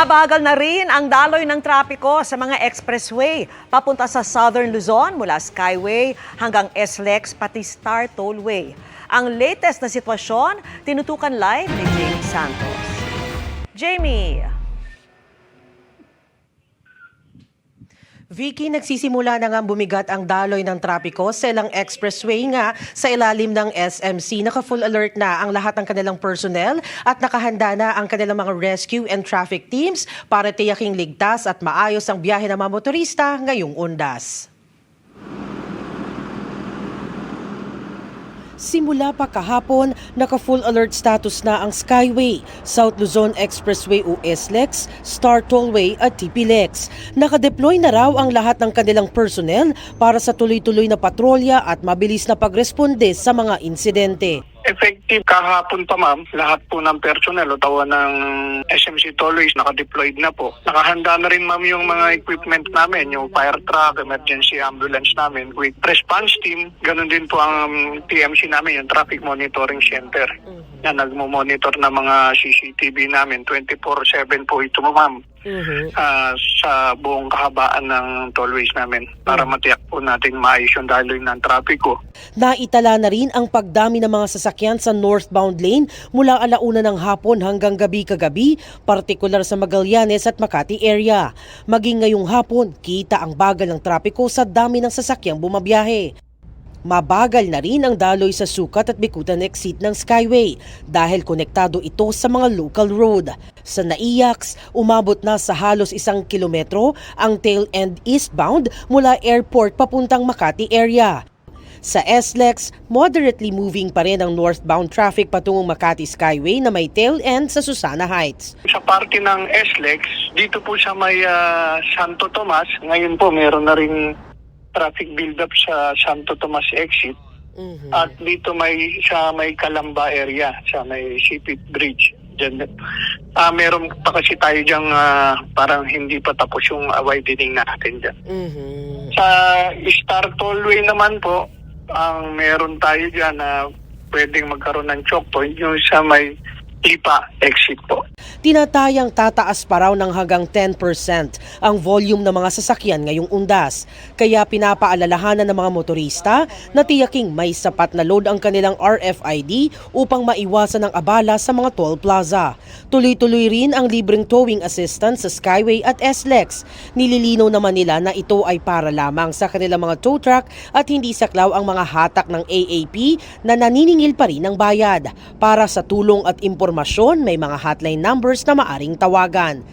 Bumabagal na rin ang daloy ng trapiko sa mga expressway papunta sa Southern Luzon mula Skyway hanggang SLEX pati Star Tollway. Ang latest na sitwasyon, tinutukan live ni Jamie Santos. Jamie! Vicky, nagsisimula na nga bumigat ang daloy ng trapiko sa ilang expressway nga sa ilalim ng SMC. Naka-full alert na ang lahat ng kanilang personnel at nakahanda na ang kanilang mga rescue and traffic teams para tiyaking ligtas at maayos ang biyahe ng mga motorista ngayong undas. Simula pa kahapon, naka-full alert status na ang Skyway, South Luzon Expressway o SLEX, Star Tollway at TPLEX. Nakadeploy na raw ang lahat ng kanilang personnel para sa tuloy-tuloy na patrolya at mabilis na pagresponde sa mga insidente. Effective kahapon pa ma'am, lahat po ng personnel o tawa ng SMC Tollways naka-deployed na po. Nakahanda na rin ma'am yung mga equipment namin, yung fire truck, emergency ambulance namin, quick response team. Ganun din po ang TMC namin, yung traffic monitoring center na nagmo-monitor ng mga CCTV namin. 24/7 po ito ma'am. Sa buong kahabaan ng tollways namin para matiyak po natin maayos yung daloy ng trapiko. Naitala na rin ang pagdami ng mga sasakyan sa northbound lane mula alauna ng hapon hanggang gabi kagabi, partikular sa Magallanes at Makati area. Maging ngayong hapon, kita ang bagal ng trapiko sa dami ng sasakyang bumabiyahe. Mabagal na rin ang daloy sa Sukat at Bikutan exit ng Skyway dahil konektado ito sa mga local road. Sa Naiyax, umabot na sa halos 1 kilometro ang tail end eastbound mula airport papuntang Makati area. Sa SLEX, moderately moving pa rin ang northbound traffic patungong Makati Skyway na may tail end sa Susana Heights. Sa parte ng SLEX, dito po sa may Santo Tomas, ngayon po meron na rin traffic build-up sa Santo Tomas exit. At dito sa may Calamba area, sa may Sipit Bridge. Diyan, meron pa kasi tayo diyang parang hindi pa tapos yung widening natin dyan. Sa Star Tollway naman po, ang meron tayo dyan na pwedeng magkaroon ng choke point yung sa may Lipa exit po. Tinatayang tataas pa raw ng hanggang 10% ang volume ng mga sasakyan ngayong undas. Kaya pinapaalalahanan ng mga motorista na tiyaking may sapat na load ang kanilang RFID upang maiwasan ang abala sa mga toll plaza. Tuloy-tuloy rin ang libreng towing assistance sa Skyway at SLEX. Nililinaw naman nila na ito ay para lamang sa kanilang mga tow truck at hindi saklaw ang mga hatak ng AAP na naniningil pa rin ng bayad. Para sa tulong at impormasyon, may mga hotline numbers na maaring tawagan.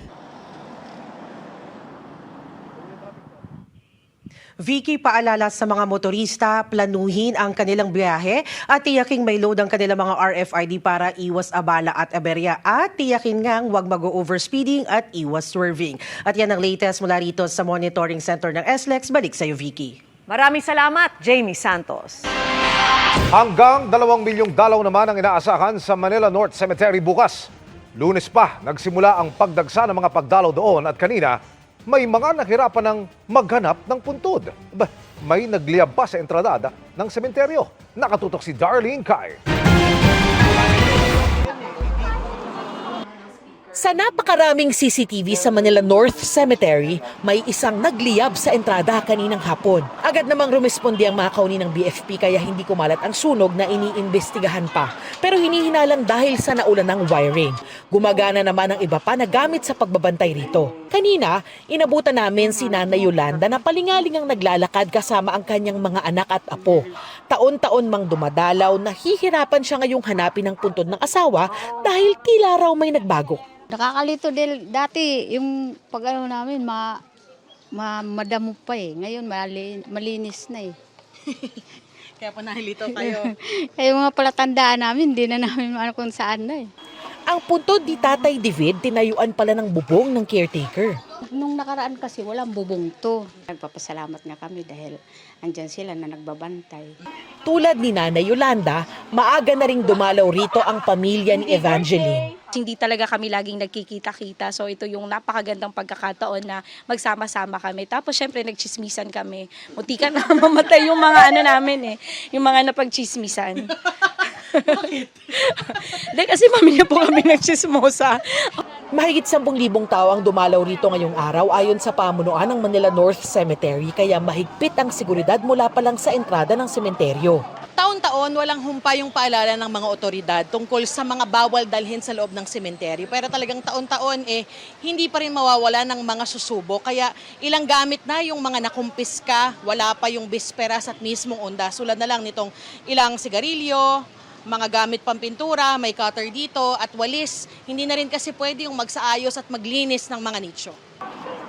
Vicky, paalala sa mga motorista, planuhin ang kanilang biyahe at tiyaking may load ang kanilang mga RFID para iwas abala at aberya at tiyakin ngang huwag mag-overspeeding at iwas swerving. At yan ang latest mula rito sa Monitoring Center ng SLEX. Balik sa iyo, Vicky. Maraming salamat, Jamie Santos. Hanggang 2 milyong dalaw naman ang inaasahan sa Manila North Cemetery bukas. Lunes pa, nagsimula ang pagdagsa ng mga pagdalaw doon at kanina, may mga nahirapan ng maghanap ng puntod. May nagliyab pa sa entradada ng sementeryo. Nakatutok si Darlene Kai. Sa napakaraming CCTV sa Manila North Cemetery, may isang nagliyab sa entrada kaninang hapon. Agad namang rumispondi ang mga kauni ng BFP kaya hindi kumalat ang sunog na iniimbestigahan pa. Pero hinihinalang dahil sa naulan ng wiring. Gumagana naman ang iba pa na gamit sa pagbabantay rito. Kanina, inabutan namin si Nanay Yolanda na palingaling ang naglalakad kasama ang kanyang mga anak at apo. Taon-taon mang dumadalaw, nahihirapan siya ngayong hanapin ang puntod ng asawa dahil tila raw may nagbago. Nakakalito din dati yung pag-ano namin madamo pa eh. Ngayon malinis na eh. Kaya po nahilito kayo. Kaya mga palatandaan namin, hindi na namin maano kung saan na eh. Ang puntod ni Tatay David, tinayuan pala ng bubong ng caretaker. Nung nakaraan kasi walang bubong to. Nagpapasalamat nga kami dahil andyan sila na nagbabantay. Tulad ni Nanay Yolanda, maaga na ring dumalaw rito ang pamilya ni Evangeline. Hindi talaga kami laging nagkikita-kita. So ito yung napakagandang pagkakataon na magsama-sama kami. Tapos syempre nagchismisan kami. Muntikan na mamatay yung mga ano namin eh. Yung mga napagchismisan. Bakit? Kasi pamilya po kami nagchismosa. Mahigit 10,000 tao ang dumalaw rito ngayong araw ayon sa pamunuan ng Manila North Cemetery kaya mahigpit ang seguridad mula pa lang sa entrada ng sementeryo. Taon-taon, walang humpa yung paalala ng mga otoridad tungkol sa mga bawal dalhin sa loob ng sementeryo. Pero talagang taon-taon, hindi pa rin mawawala ng mga susubo. Kaya ilang gamit na yung mga nakumpiska, wala pa yung bisperas at mismong undas. Tulad na lang nitong ilang sigarilyo, mga gamit pampintura, may cutter dito at walis. Hindi na rin kasi pwede yung magsaayos at maglinis ng mga nicho.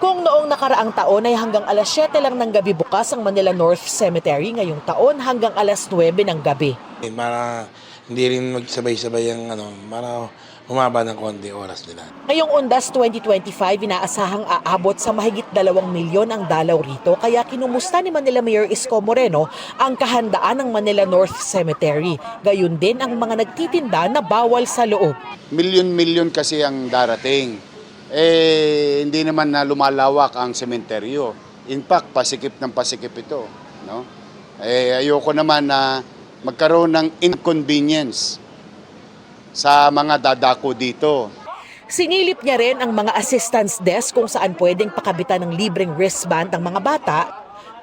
Kung noong nakaraang taon ay hanggang alas 7 lang ng gabi bukas ang Manila North Cemetery, ngayong taon hanggang alas 9 ng gabi. Para hindi rin magsabay-sabay ang para humaba ng konti oras nila. Ngayong Undas 2025, inaasahang aabot sa mahigit 2 milyon ang dalaw rito kaya kinumusta ni Manila Mayor Isko Moreno ang kahandaan ng Manila North Cemetery. Gayun din ang mga nagtitinda na bawal sa loob. Milyon-milyon kasi ang darating. Hindi naman na lumalawak ang sementeryo. In fact, pasikip ng pasikip ito. No? Ayoko naman na magkaroon ng inconvenience sa mga dadako dito. Sinilip niya rin ang mga assistance desk kung saan pwedeng pakabitan ng libreng wristband ang mga bata,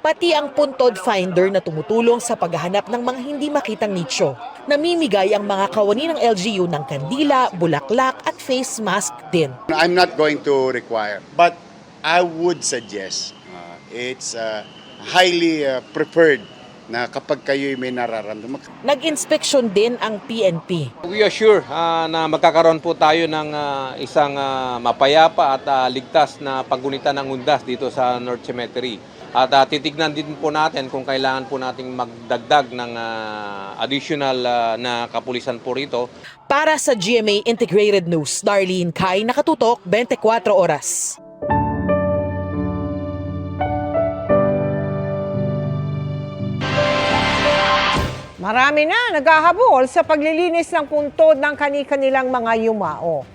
pati ang puntod finder na tumutulong sa paghahanap ng mga hindi makitang nicho. Namimigay ang mga kawani ng LGU ng kandila, bulaklak at face mask din. I'm not going to require, but I would suggest it's highly preferred na kapag kayo may nararamdaman. Nag-inspeksyon din ang PNP. We are sure na magkakaroon po tayo ng isang mapayapa at ligtas na paggunitan ng undas dito sa North Cemetery. At titignan din po natin kung kailangan po nating magdagdag ng additional na kapulisan po rito. Para sa GMA Integrated News, Darlene Kai, nakatutok 24 oras. Marami na naghahabol sa paglilinis ng puntod ng kani-kanilang mga yumao.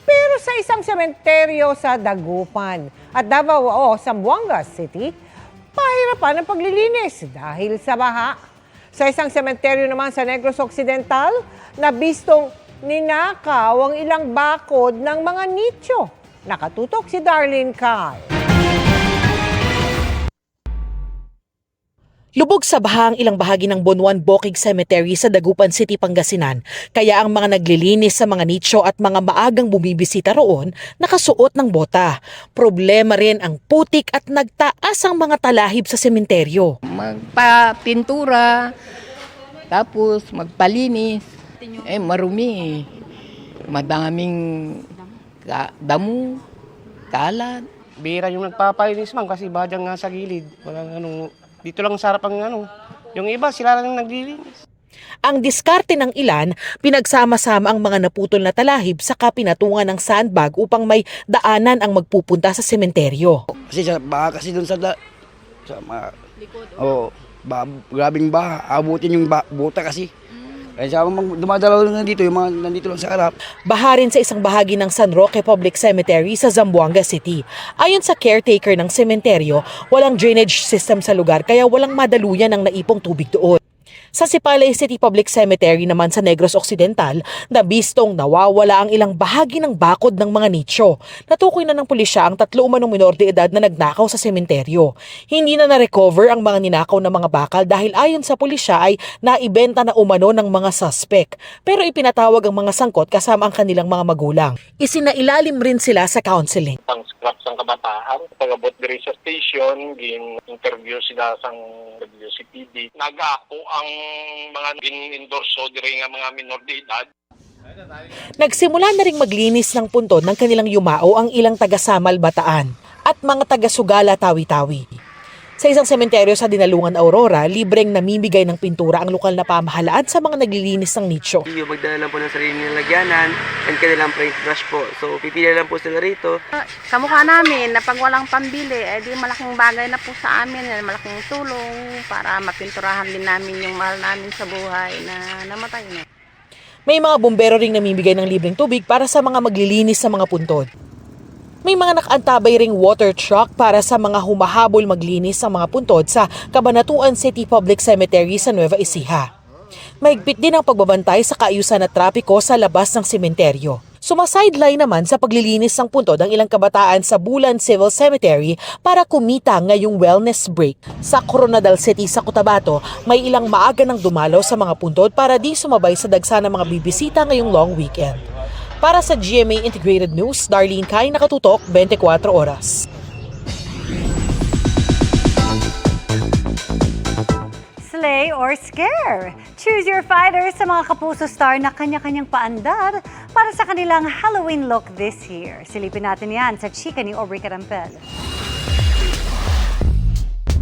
Pero sa isang sementeryo sa Dagupan at Davao o Zamboanga City, pahirapan ang paglilinis dahil sa baha. Sa isang sementeryo naman sa Negros Occidental, nabistong ninakaw ang ilang bakod ng mga nicho. Nakatutok si Darlene Kai. Lubog sa baha ang ilang bahagi ng Bunuan Bukid Cemetery sa Dagupan City, Pangasinan. Kaya ang mga naglilinis sa mga nicho at mga maagang bumibisita roon nakasuot ng bota. Problema rin ang putik at nagtaas ang mga talahib sa sementeryo. Magpa-pintura, tapos magpalinis. Marumi. Madaming damo, kalat. Bira yung nagpapalinis ma'am kasi badyang nga sa gilid. Walang dito lang sa harap ang yung iba sila lang naglilinis. Ang diskarte ng ilan, pinagsama-sama ang mga naputol na talahib sa pinatungan ng sandbag upang may daanan ang magpupunta sa sementeryo. Kasi baka kasi doon sa grabing baha, abutin yung buta kasi. Kaya dumadalaw lang dito, yung mga nandito lang sa harap. Baha rin sa isang bahagi ng San Roque Public Cemetery sa Zamboanga City. Ayon sa caretaker ng sementeryo, walang drainage system sa lugar kaya walang madaluyan ng naipong tubig doon. Sa Sipalay City Public Cemetery naman sa Negros Occidental, nabistong nawawala ang ilang bahagi ng bakod ng mga nicho. Natukoy na ng pulisya ang 3 umanong minor de edad na nagnakaw sa sementeryo. Hindi na na-recover ang mga ninakaw na mga bakal dahil ayon sa pulisya ay naibenta na umano ng mga suspect. Pero ipinatawag ang mga sangkot kasama ang kanilang mga magulang. Isinailalim rin sila sa counseling. Ang scraps ng kabataan, pag-abot diri sa station, gin-interview sila sa WCPD. Nag-ako ang mga gin-endorso diri nga mga minor de edad. Nagsimula na ring maglinis ng puntod ng kanilang yumao ang ilang taga-Samal Bataan at mga taga-Sugala Tawi-Tawi. Sa isang sementeryo sa Dinalungan Aurora, libreng namimigay ng pintura ang lokal na pamahalaan sa mga naglilinis ng nicho. Magdala lang po ng sarili nilang lagyanan and kanilang paintbrush po. So pipili lang po sila rito. Kamukha namin na pag walang pambili, di malaking bagay na po sa amin, malaking tulong para mapinturahan din namin yung mahal namin sa buhay na namatay na. May mga bumbero ring namimigay ng libreng tubig para sa mga maglilinis sa mga puntod. May mga nakaantabay ring water truck para sa mga humahabol maglinis sa mga puntod sa Cabanatuan City Public Cemetery sa Nueva Ecija. Mahigpit din ang pagbabantay sa kaayusan at trapiko sa labas ng sementeryo. Sumasideline naman sa paglilinis ng puntod ang ilang kabataan sa Bulan Civil Cemetery para kumita ngayong wellness break. Sa Coronadal City sa Cotabato, may ilang maaga nang dumalaw sa mga puntod para di sumabay sa dagsa ng mga bibisita ngayong long weekend. Para sa GMA Integrated News, Darlene Kai, Nakatutok, 24 Oras. Slay or scare? Choose your fighter sa mga Kapuso star na kanya-kanyang paandar para sa kanilang Halloween look this year. Silipin natin yan sa chika ni Aubrey Carampel.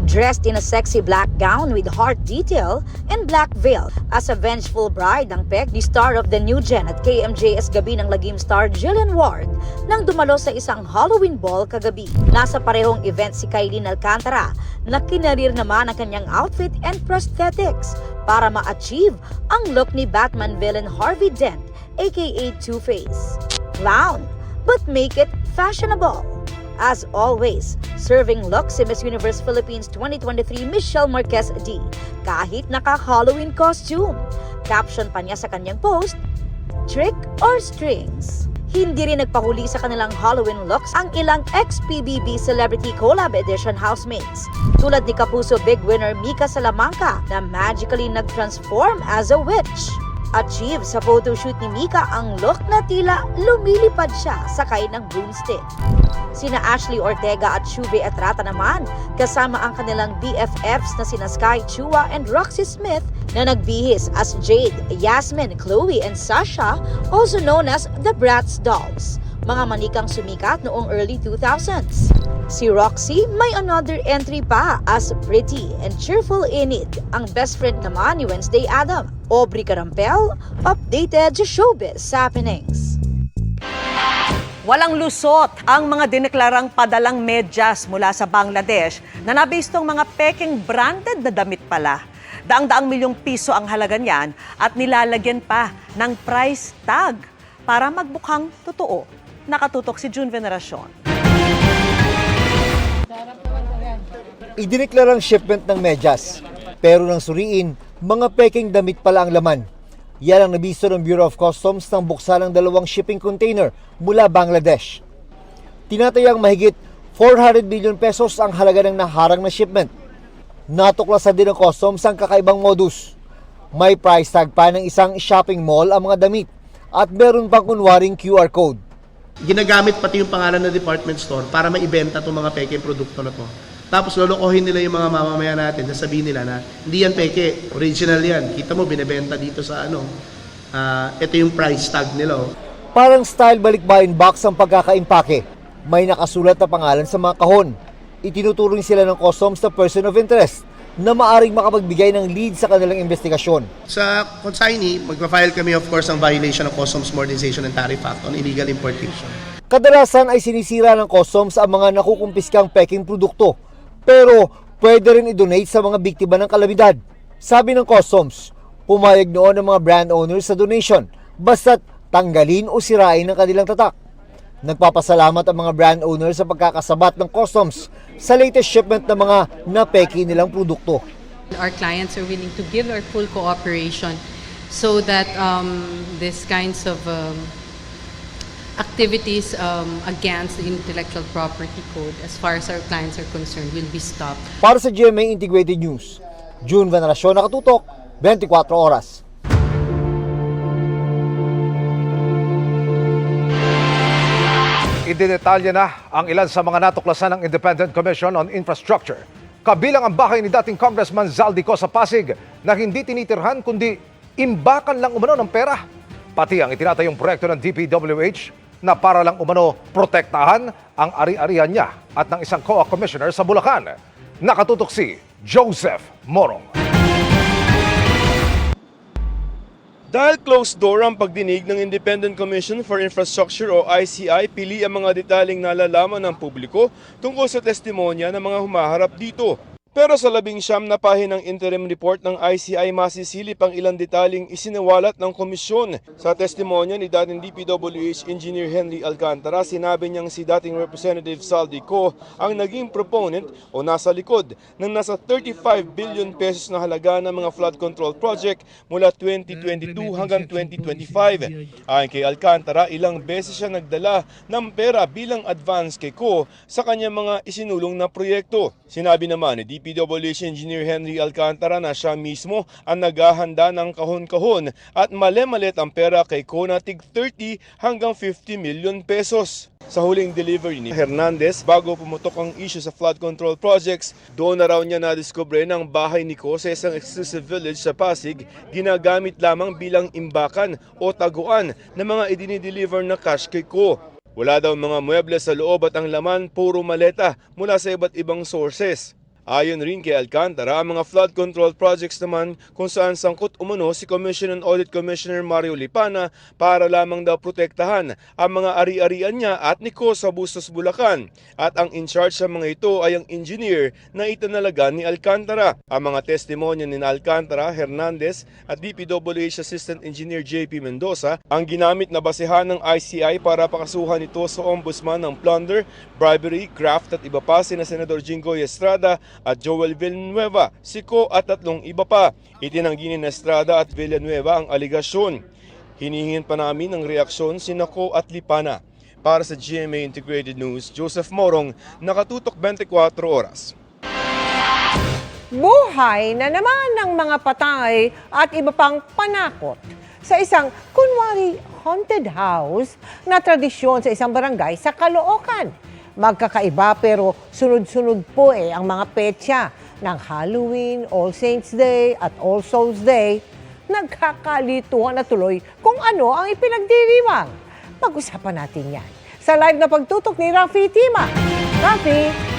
Dressed in a sexy black gown with heart detail and black veil, as a vengeful bride ang peg ni star of the new gen at KMJS gabi ng lagim star Jillian Ward nang dumalo sa isang Halloween ball kagabi. Nasa parehong event si Kailin Alcantara na kinarir naman ang kanyang outfit and prosthetics para ma-achieve ang look ni Batman villain Harvey Dent aka Two-Face. Clown, but make it fashionable. As always, serving look si Miss Universe Philippines 2023 Michelle Marquez D kahit naka-Halloween costume. Caption pa niya sa kanyang post, "Trick or strings?" Hindi rin nagpahuli sa kanilang Halloween looks ang ilang ex-PBB Celebrity Collab Edition housemates. Tulad ni Kapuso big winner Mika Salamanca na magically nag-transform as a witch. Achieve sa photoshoot ni Mika ang look na tila lumilipad siya sakay ng broomstick. Sina Ashley Ortega at Shube Etrata naman kasama ang kanilang BFFs na sina Sky Chua and Roxy Smith na nagbihis as Jade, Yasmin, Chloe and Sasha, also known as the Bratz Dolls, mga manikang sumikat noong early 2000s. Si Roxy may another entry pa as Pretty and Cheerful Enid, ang best friend naman ni Wednesday Adam. Aubrey Carampel, updated sa Showbiz Happenings. Walang lusot ang mga dineklarang padalang medyas mula sa Bangladesh na nabistong mga peking branded na damit pala. Daang-daang milyong piso ang halaga niyan at nilalagyan pa ng price tag para magbukhang totoo. Nakatutok si June Veneracion. Idineklarang shipment ng medyas, pero nang suriin, mga peking damit pala ang laman. Yan ang nabisto ng Bureau of Customs nang buksan ng 2 shipping container mula Bangladesh. Tinatayang mahigit 400 billion pesos ang halaga ng naharang na shipment. Natuklasan din ng Customs ang kakaibang modus. May price tag pa ng isang shopping mall ang mga damit at meron pang kunwaring QR code. Ginagamit pati yung pangalan ng department store para maibenta itong mga peking produkto na to. Tapos lolokohin nila yung mga mamamayan natin, sasabihin nila na hindi yan peke, original yan. Kita mo, binibenta dito sa ito yung price tag nila. Parang style balikbayan box ang pagkakaimpake. May nakasulat na pangalan sa mga kahon. Itinuturing sila ng Customs na person of interest na maaring makapagbigay ng lead sa kanilang investigasyon. Sa consignee, magpa-file kami of course ng violation of Customs Modernization and Tariff Act on illegal importation. Kadalasan ay sinisira ng Customs ang mga nakukumpiskang peking produkto. Pero pwede rin i-donate sa mga biktima ng kalamidad. Sabi ng Customs, pumayag noon ng mga brand owners sa donation basta't tanggalin o sirain ang kanilang tatak. Nagpapasalamat ang mga brand owners sa pagkakasabat ng Customs sa latest shipment ng mga napeki nilang produkto. Our clients are willing to give our full cooperation so that these kinds of activities against the intellectual property code, as far as our clients are concerned, will be stopped. Para sa GMA Integrated News, June Veneracion, Nakatutok, 24 Oras. Idinetalya na ang ilan sa mga natuklasan ng Independent Commission on Infrastructure. Kabilang ang bahay ni dating Congressman Zaldico sa Pasig na hindi tinitirhan kundi imbakan lang umano ng pera. Pati ang itinatayong proyekto ng DPWH na para lang umano protektahan ang ari-arian niya at ng isang COA commissioner sa Bulacan. Nakatutok si Joseph Morong. Dahil closed door ang pagdinig ng Independent Commission for Infrastructure o ICI, pili ang mga detaling nalalaman ng publiko tungkol sa testimonya ng mga humaharap dito. Pero sa 19 na pahinang interim report ng ICI, masisilip ang ilang detaling isinawalat ng komisyon. Sa testimonya ni dating DPWH Engineer Henry Alcantara, sinabi niyang si dating Representative Saldi Co ang naging proponent o nasa likod ng nasa 35 billion pesos na halaga ng mga flood control project mula 2022 hanggang 2025. Ayon kay Alcantara, ilang beses siya nagdala ng pera bilang advance kay Co sa kanyang mga isinulong na proyekto. Sinabi naman ni DPWH Engineer Henry Alcantara na siya mismo ang naghahanda ng kahon-kahon at mali-malit ang pera kay Co na tig 30 hanggang 50 million pesos. Sa huling delivery ni Hernandez, bago pumutok ang issue sa flood control projects, doon na raw niya nadiskubre ng bahay ni Co sa isang exclusive village sa Pasig, ginagamit lamang bilang imbakan o taguan ng mga idinideliver na cash kay Co. Wala daw mga muebles sa loob at ang laman puro maleta mula sa iba't ibang sources. Ayon rin kay Alcantara, ang mga flood control projects naman kung saan sangkot umano si Commission on Audit Commissioner Mario Lipana para lamang daw protektahan ang mga ari-arian niya at ni Co sa Bustos, Bulacan. At ang in-charge sa mga ito ay ang engineer na itinalaga ni Alcantara. Ang mga testimonya ni Alcantara, Hernandez at DPWH Assistant Engineer JP Mendoza ang ginamit na basehan ng ICI para pakasuhan ito sa ombudsman ng plunder, bribery, graft at iba pa sina Senador Jinggoy Estrada at Joel Villanueva, si Co at 3 iba pa. Itinanggi ni Estrada at Villanueva ang aligasyon. Hinihingin pa namin ng reaksyon sina Co at Lipana. Para sa GMA Integrated News, Joseph Morong, nakatutok 24 oras. Buhay na naman ng mga patay at iba pang panakot sa isang kunwari haunted house na tradisyon sa isang barangay sa Caloocan. Magkakaiba pero sunod-sunod po ang mga petsa ng Halloween, All Saints Day at All Souls Day. Nagkakalituhan na tuloy kung ano ang ipinagdiriwang. Pag-usapan natin yan sa live na pagtutok ni Rafi Tima. Rafi!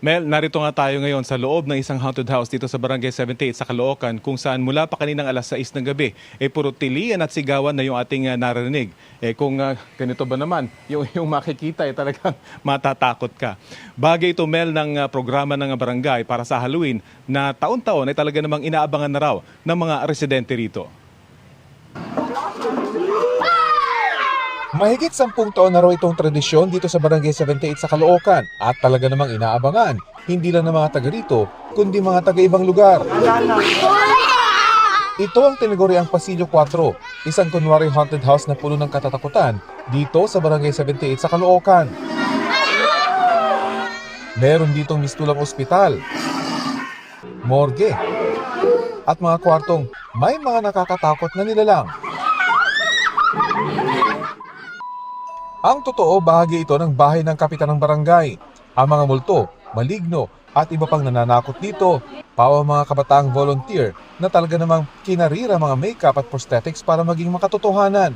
Mel, narito nga tayo ngayon sa loob ng isang haunted house dito sa Barangay 78 sa Caloocan kung saan mula pa kaninang alas 6 ng gabi puro tilian at sigawan na yung ating narinig. Kung ganito ba naman, yung makikita talagang matatakot ka. Bagay ito, Mel, ng programa ng barangay para sa Halloween na taon-taon ay talaga namang inaabangan na raw ng mga residente rito. Mahigit 10 taon na raw itong tradisyon dito sa Barangay 78 sa Caloocan at talaga namang inaabangan, hindi lang ng mga taga rito, kundi mga taga-ibang lugar. Ito ang tinaguriang Pasilyo 4, isang kunwari haunted house na puno ng katatakutan dito sa Barangay 78 sa Caloocan. Meron ditong mistulang ospital, morgue, at mga kwartong may mga nakakatakot na nilalang. Ang totoo, bahagi ito ng bahay ng kapitan ng barangay. Ang mga multo, maligno at iba pang nananakot dito, pawa mga kabataang volunteer na talaga namang kinarira mga makeup at prosthetics para maging makatotohanan.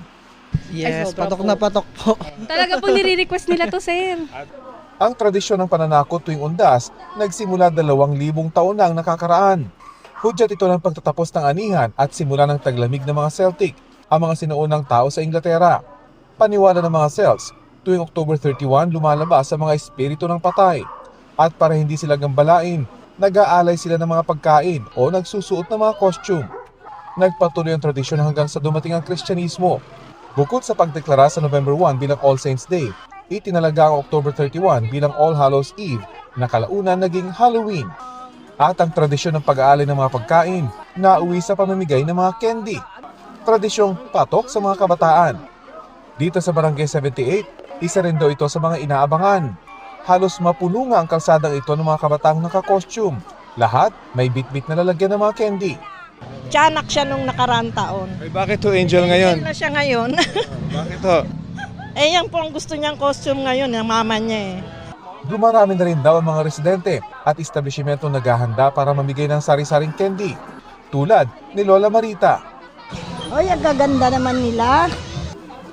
Yes, patok na patok po. Talaga po nire-request nila to, sir. Ang tradisyon ng pananakot tuwing undas nagsimula 2,000 taon na ang nakakaraan. Hudyat ito ng pagtatapos ng anihan at simula ng taglamig ng mga Celtic, ang mga sinuunang tao sa Inglaterra. Paniwala ng mga Celts, tuwing October 31 lumalabas sa mga espiritu ng patay. At para hindi sila gambalain, nag-aalay sila ng mga pagkain o nagsusuot ng mga costume. Nagpatuloy ang tradisyon hanggang sa dumating ang Kristyanismo. Bukod sa pagdeklara sa November 1 bilang All Saints Day, itinalaga ang October 31 bilang All Hallows Eve na kalaunan naging Halloween. At ang tradisyon ng pag-aalay ng mga pagkain, nauwi sa pamamigay ng mga candy. Tradisyong patok sa mga kabataan. Dito sa Barangay 78, isa rin daw ito sa mga inaabangan. Halos mapuno nga ang kalsadang ito ng mga kabataang naka-costume. Lahat may bit-bit na lalagyan ng mga candy. Tiyanak siya nung nakaraang taon. Ay, bakit to Angel ngayon? Angel na siya ngayon. Bakit to? Yan po ang gusto niyang costume ngayon, ng mama niya Dumarami na rin daw ang mga residente at establishmento naghahanda para mamigay ng sari-saring candy. Tulad ni Lola Marita. Oy, ang gaganda naman nila.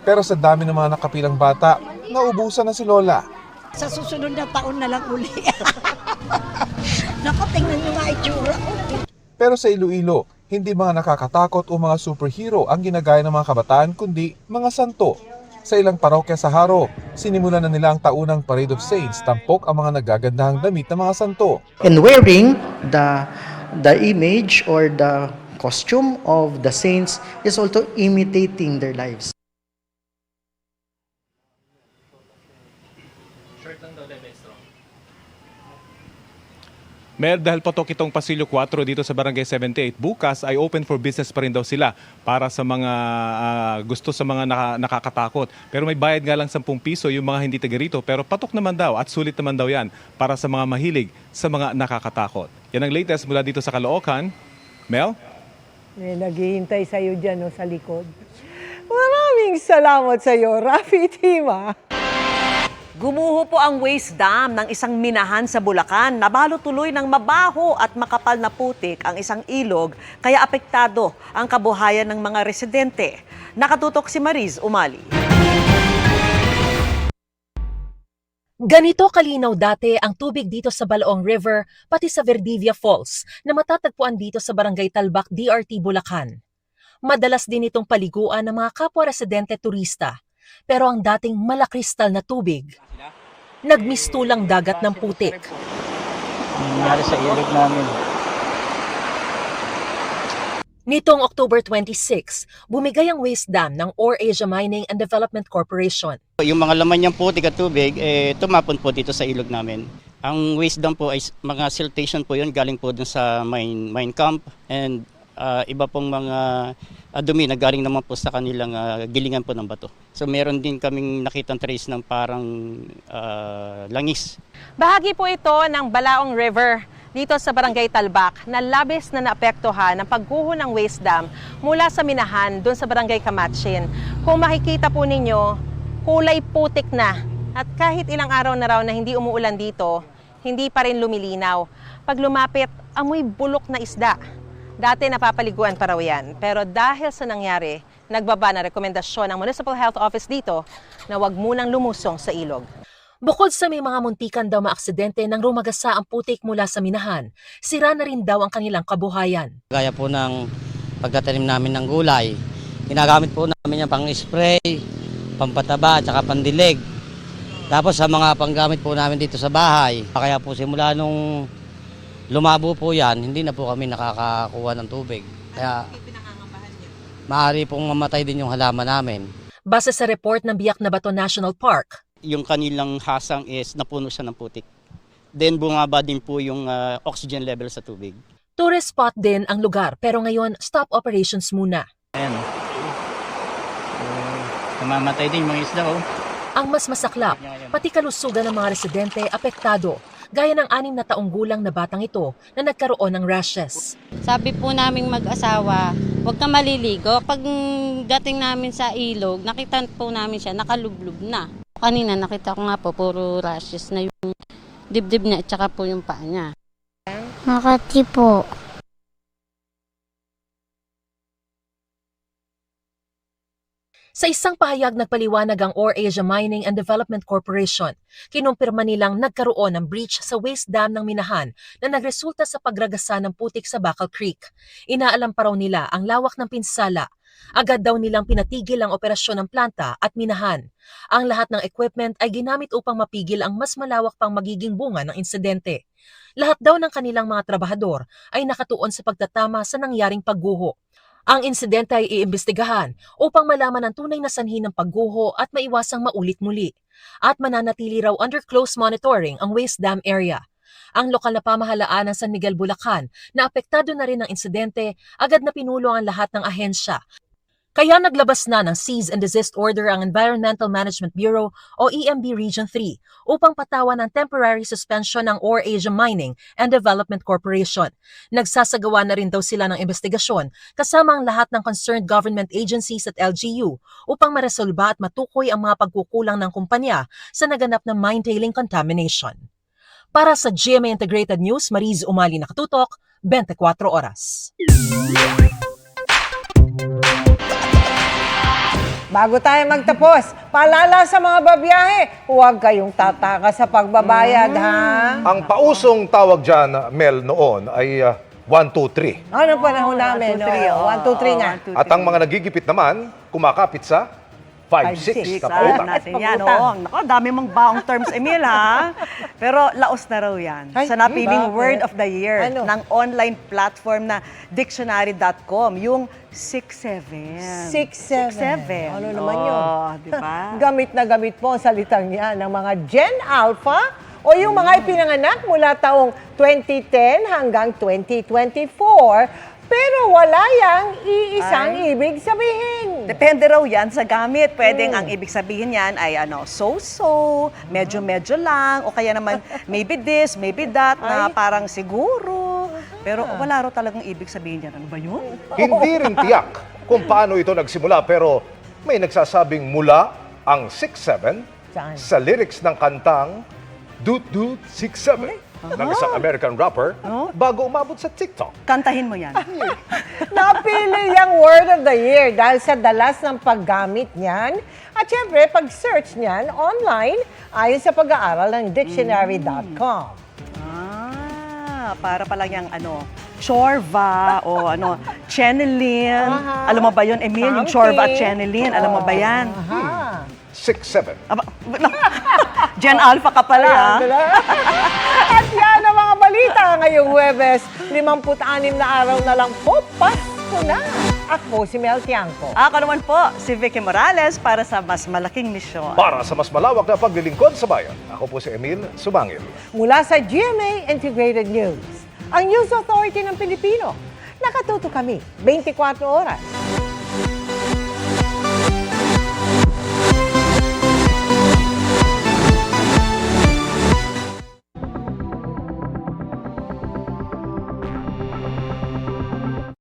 Pero sa dami ng mga nakapilang bata, naubusan na si Lola. Sa susunod na taon na lang uli. Naku, tingnan nyo nga itsura. Pero sa Iloilo, hindi mga nakakatakot o mga superhero ang ginagaya ng mga kabataan kundi mga santo. Sa ilang parokya sa Haro, sinimulan na nila ang taunang Parade of Saints, tampok ang mga nagagandahang damit ng mga santo. And wearing the image or the costume of the saints is also imitating their lives. Mer, dahil patok itong Pasilyo 4 dito sa Barangay 78, bukas ay open for business pa rin daw sila para sa mga gusto sa mga nakakatakot. Pero may bayad nga lang 10 piso yung mga hindi taga rito, pero patok naman daw at sulit naman daw yan para sa mga mahilig sa mga nakakatakot. Yan ang latest mula dito sa Caloocan. Mel? May naghihintay sa'yo dyan, sa likod. Maraming salamat sa'yo, Rafi Tima. Gumuho po ang waste dam ng isang minahan sa Bulacan. Nabalo tuloy ng mabaho at makapal na putik ang isang ilog, kaya apektado ang kabuhayan ng mga residente. Nakatutok si Mariz Umali. Ganito kalinaw dati ang tubig dito sa Balaong River pati sa Verdivia Falls na matatagpuan dito sa Barangay Talbak, DRT, Bulacan. Madalas din itong paliguan ng mga kapwa-residente turista. Pero ang dating malakristal na tubig, nagmistulang dagat ng putik. Nangyari sa ilog namin. Nitong October 26, bumigay ang waste dam ng Ore Asia Mining and Development Corporation. Yung mga laman niyang putik at tubig, tumapon po dito sa ilog namin. Ang waste dam po ay mga siltation po yun, galing po dun sa mine camp, and iba pong mga dumi na galing naman po sa kanilang gilingan po ng bato. So meron din kaming nakitang trace ng parang langis. Bahagi po ito ng Balaong River dito sa Barangay Talbak na labis na naapektuhan ng pagguho ng waste dam mula sa minahan doon sa Barangay Kamatsin. Kung makikita po ninyo, kulay putik na at kahit ilang araw na raw na hindi umuulan dito, hindi pa rin lumilinaw. Pag lumapit, amoy bulok na isda. Dati napapaliguan pa raw yan, pero dahil sa nangyari, nagbaba na rekomendasyon ng Municipal Health Office dito na wag munang lumusong sa ilog. Bukod sa may mga muntikan daw maaksidente nang rumagasa ang putik mula sa minahan, sira na rin daw ang kanilang kabuhayan. Gaya po ng pagtatanim namin ng gulay, ginagamit po namin yung pang-spray, pampataba, at saka pandilig. Tapos sa mga panggamit po namin dito sa bahay, kaya po simula nung lumabo po yan, hindi na po kami nakakakuha ng tubig. Kaya maaari pong mamatay din yung halaman namin. Base sa report ng Biak na Bato National Park, Yung kanilang hasang is napuno siya ng putik. Then bumaba din po yung oxygen level sa tubig. tourist spot din ang lugar pero ngayon stop operations muna. Ayan. Namamatay din yung mga isda. Ang mas masaklap, pati kalusugan ng mga residente apektado. Gaya ng 6 na taong gulang na batang ito na nagkaroon ng rashes. Sabi po naming mag-asawa, huwag ka maliligo. Pag dating namin sa ilog, nakita po namin siya, nakalublob na. Kanina nakita ko nga po, puro rashes na yung dibdib niya at saka po yung paa niya. Makati po. Sa isang pahayag nagpaliwanag ang Ore Asia Mining and Development Corporation, kinumpirma nilang nagkaroon ng breach sa waste dam ng minahan na nagresulta sa pagragasa ng putik sa Bacal Creek. Inaalam pa raw nila ang lawak ng pinsala. Agad daw nilang pinatigil ang operasyon ng planta at minahan. Ang lahat ng equipment ay ginamit upang mapigil ang mas malawak pang magiging bunga ng insidente. Lahat daw ng kanilang mga trabahador ay nakatuon sa pagtatama sa nangyaring pagguho. Ang insidente ay iimbestigahan upang malaman ang tunay na sanhi ng pagguho at maiwasang maulit muli. At mananatili raw under close monitoring ang waste dam area. Ang lokal na pamahalaan ng San Miguel, Bulacan na apektado na rin ng insidente, agad na pinulo ang lahat ng ahensya. Kaya naglabas na ng Cease and Desist Order ang Environmental Management Bureau o EMB Region 3 upang patawan ng temporary suspension ng Ore Asia Mining and Development Corporation. Nagsasagawa na rin daw sila ng investigasyon kasama ang lahat ng concerned government agencies at LGU upang maresolba at matukoy ang mga pagkukulang ng kumpanya sa naganap na mine-tailing contamination. Para sa GMA Integrated News, Mariz Umali, nakatutok, 24 oras. Bago tayo magtapos, paalala sa mga babiyahe, huwag kayong tataka sa pagbabayad, ha? Ang pausong tawag dyan, Mel, noon ay 1, 2, 3. Ano panahon namin? 1, 2, 3 nga. At ang mga nagigipit naman, kumakapit sa 5-6 na pautang. natin yan. Oo. Nako, dami mong baong terms, Emil, ha? Pero laos na raw yan. Ay, Sa napiling bakit? word of the year Ano? ng online platform na dictionary.com, yung 6-7. 6-7. Ano naman yun? Di ba? Gamit na gamit po ang salitang yan ng mga Gen Alpha o yung mga ipinanganak mula taong 2010 hanggang 2024 pero wala yang iisang ibig sabihin. Depende raw yan sa gamit. Pwedeng ang ibig sabihin yan ay so-so, medyo-medyo lang, o kaya naman maybe this, maybe that, na parang siguro. Pero wala raw talagang ibig sabihin yan. Ano ba yun? Hindi rin tiyak kung paano ito nagsimula pero may nagsasabing mula ang 6-7 Saan? sa lyrics ng kantang Doot Doot 6-7 ng isang American rapper bago umabot sa TikTok. Kantahin mo yan. Napili yung word of the year dahil sa dalas ng paggamit niyan at syempre pag-search niyan online ayon sa pag-aaral ng dictionary.com. Para pala yung chorva o channeling. Alam mo ba yun, Emil? Yung chorva at channeling. Alam mo ba yan? 6-7. Gen Alpha ka pala. At yan ang mga balita ngayong Huwebes. 56 na araw na lang po, Pasko na. Ako si Mel Tiangco. Ako naman po, si Vicky Morales para sa mas malaking misyon. Para sa mas malawak na paglilingkod sa bayan, ako po si Emil Sumangil. Mula sa GMA Integrated News, ang News Authority ng Pilipino. Nakatuto kami 24 oras.